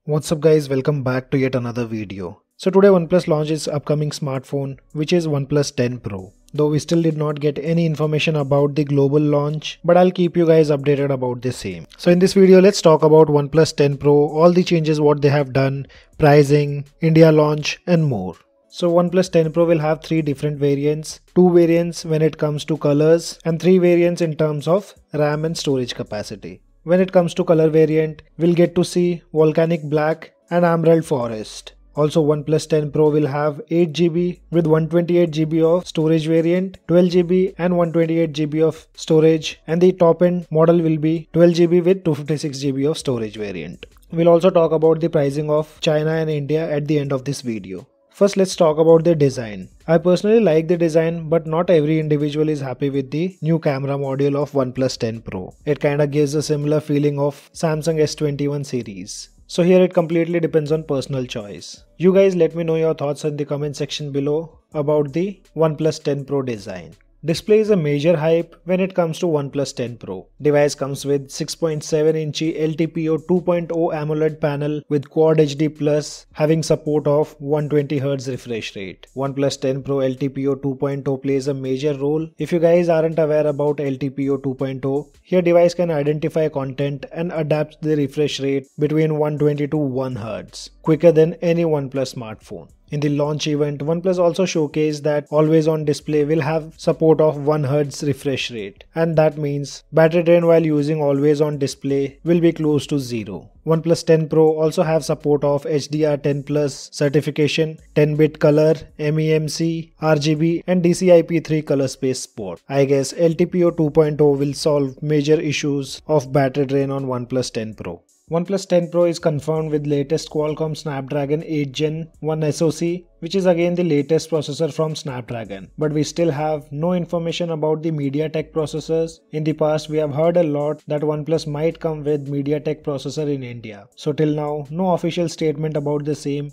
What's up guys, welcome back to yet another video. So today OnePlus launched its upcoming smartphone, which is OnePlus 10 Pro. Though we still did not get any information about the global launch, but I'll keep you guys updated about the same. So in this video, let's talk about OnePlus 10 Pro, all the changes what they have done, pricing, India launch and more. So OnePlus 10 Pro will have 3 different variants, 2 variants when it comes to colors and 3 variants in terms of RAM and storage capacity. When it comes to color variant, we'll get to see Volcanic Black and Emerald Forest. Also OnePlus 10 Pro will have 8GB with 128GB of storage variant, 12GB and 128GB of storage, and the top end model will be 12GB with 256GB of storage variant. We'll also talk about the pricing of China and India at the end of this video. First, let's talk about the design. I personally like the design, but not every individual is happy with the new camera module of OnePlus 10 Pro. It kinda gives a similar feeling of Samsung S21 series. So here it completely depends on personal choice. You guys let me know your thoughts in the comment section below about the OnePlus 10 Pro design. Display is a major hype when it comes to OnePlus 10 Pro. Device comes with 6.7-inch LTPO 2.0 AMOLED panel with Quad HD Plus having support of 120Hz refresh rate. OnePlus 10 Pro LTPO 2.0 plays a major role. If you guys aren't aware about LTPO 2.0, here device can identify content and adapt the refresh rate between 120 to 1 Hz, quicker than any OnePlus smartphone. In the launch event, OnePlus also showcased that always on display will have support of 1 Hz refresh rate, and that means battery drain while using always on display will be close to 0. OnePlus 10 Pro also have support of HDR10 Plus certification, 10-bit color, MEMC, RGB and DCI-P3 color space support. I guess LTPO 2.0 will solve major issues of battery drain on OnePlus 10 Pro. OnePlus 10 Pro is confirmed with latest Qualcomm Snapdragon 8 Gen 1 SoC, which is again the latest processor from Snapdragon. But we still have no information about the MediaTek processors. In the past, we have heard a lot that OnePlus might come with MediaTek processor in India. So till now, no official statement about the same.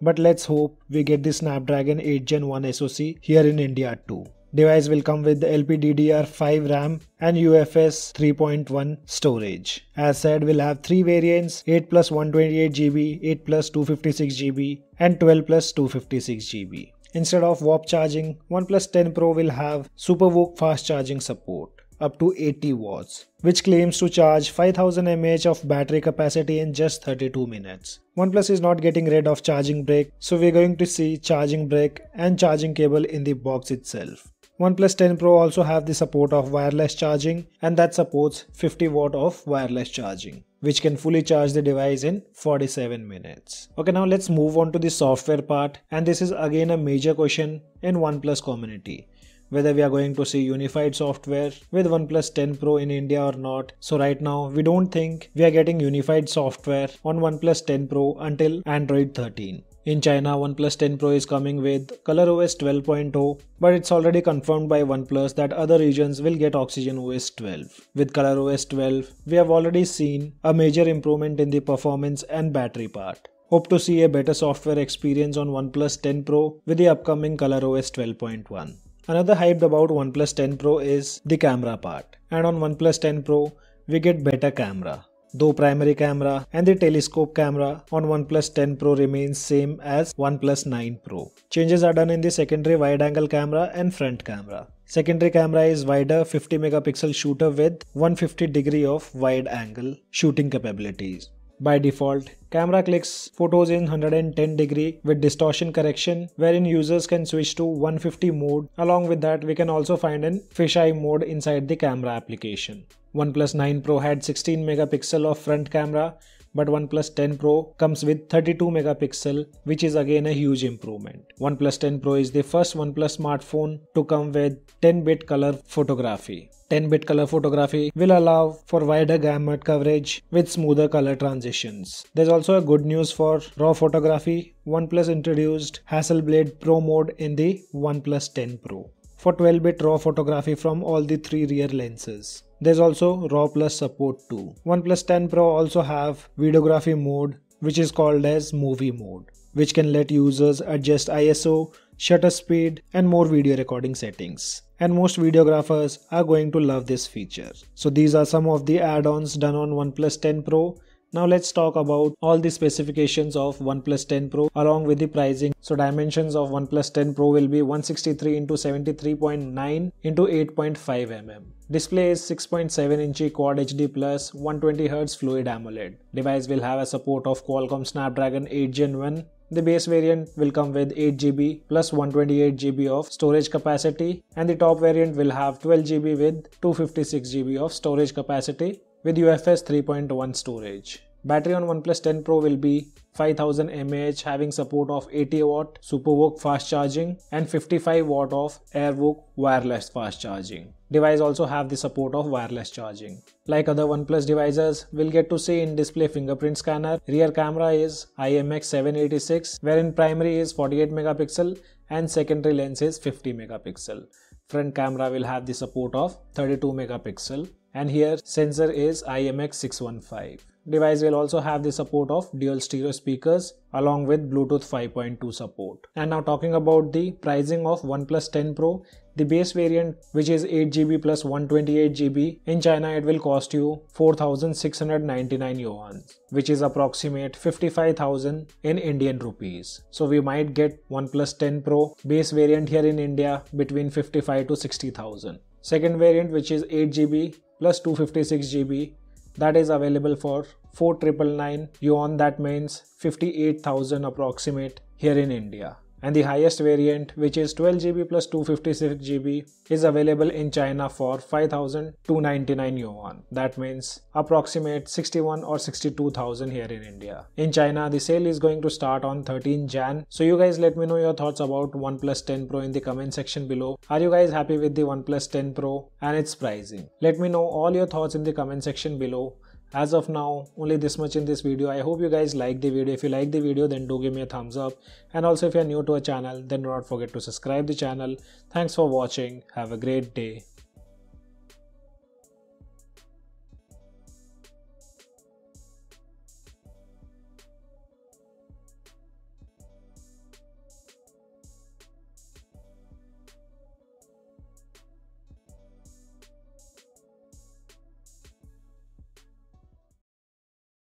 But let's hope we get the Snapdragon 8 Gen 1 SoC here in India too. Device will come with the LPDDR5 RAM and UFS 3.1 storage. As said, we'll have 3 variants, 8 plus 128GB, 8 plus 256GB and 12 plus 256GB. Instead of warp charging, OnePlus 10 Pro will have SuperVOOC fast charging support up to 80 watts, which claims to charge 5000 mAh of battery capacity in just 32 minutes. OnePlus is not getting rid of charging brick, so we're going to see charging brick and charging cable in the box itself. OnePlus 10 Pro also have the support of wireless charging, and that supports 50 watt of wireless charging, which can fully charge the device in 47 minutes. Okay, now let's move on to the software part, and this is again a major question in OnePlus community, whether we are going to see unified software with OnePlus 10 Pro in India or not. So right now, we don't think we are getting unified software on OnePlus 10 Pro until Android 13. In China, OnePlus 10 Pro is coming with ColorOS 12.0, but it's already confirmed by OnePlus that other regions will get OxygenOS 12. With ColorOS 12, we have already seen a major improvement in the performance and battery part. Hope to see a better software experience on OnePlus 10 Pro with the upcoming ColorOS 12.1. Another hype about OnePlus 10 Pro is the camera part, and on OnePlus 10 Pro, we get better camera. Though primary camera and the telescope camera on OnePlus 10 Pro remains same as OnePlus 9 Pro. Changes are done in the secondary wide-angle camera and front camera. Secondary camera is wider 50 megapixel shooter with 150 degree of wide-angle shooting capabilities. By default, camera clicks photos in 110 degree with distortion correction, wherein users can switch to 150 mode. Along with that, we can also find an fisheye mode inside the camera application. OnePlus 9 Pro had 16 megapixel of front camera, but OnePlus 10 Pro comes with 32 megapixel, which is again a huge improvement. OnePlus 10 Pro is the first OnePlus smartphone to come with 10-bit color photography. 10-bit color photography will allow for wider gamut coverage with smoother color transitions. There's also a good news for raw photography. OnePlus introduced Hasselblad Pro mode in the OnePlus 10 Pro for 12-bit raw photography from all the 3 rear lenses. There's also RAW Plus support too. OnePlus 10 Pro also have videography mode, which is called as movie mode, which can let users adjust ISO, shutter speed and more video recording settings. And most videographers are going to love this feature. So these are some of the add-ons done on OnePlus 10 Pro. Now let's talk about all the specifications of OnePlus 10 Pro along with the pricing. So dimensions of OnePlus 10 Pro will be 163 x 73.9 x 8.5 mm. Display is 6.7 inch Quad HD plus 120Hz Fluid AMOLED. Device will have a support of Qualcomm Snapdragon 8 Gen 1. The base variant will come with 8GB plus 128GB of storage capacity, and the top variant will have 12GB with 256GB of storage capacity with UFS 3.1 storage. Battery on OnePlus 10 Pro will be 5000 mAh having support of 80W SuperVOOC fast charging and 55W of AirVOOC wireless fast charging. Device also have the support of wireless charging. Like other OnePlus devices, we'll get to see in-display fingerprint scanner. Rear camera is IMX786, wherein primary is 48 megapixel and secondary lens is 50 megapixel. Front camera will have the support of 32 megapixel. And here sensor is IMX615. Device will also have the support of dual stereo speakers along with Bluetooth 5.2 support. And now talking about the pricing of OnePlus 10 Pro, the base variant, which is 8GB plus 128GB, in China it will cost you 4,699 yuan, which is approximate 55,000 in Indian rupees. So we might get OnePlus 10 Pro base variant here in India between 55 to 60,000. Second variant, which is 8GB plus 256GB, that is available for 4,999 yuan, that means 58,000 approximate here in India. And the highest variant, which is 12GB plus 256GB, is available in China for 5,299 yuan. That means approximate 61 or 62,000 here in India. In China, the sale is going to start on 13 Jan. So you guys let me know your thoughts about OnePlus 10 Pro in the comment section below. Are you guys happy with the OnePlus 10 Pro and its pricing? Let me know all your thoughts in the comment section below. As of now, only this much in this video. I hope you guys like the video. If you like the video, then do give me a thumbs up. And also if you are new to our channel, then do not forget to subscribe the channel. Thanks for watching. Have a great day.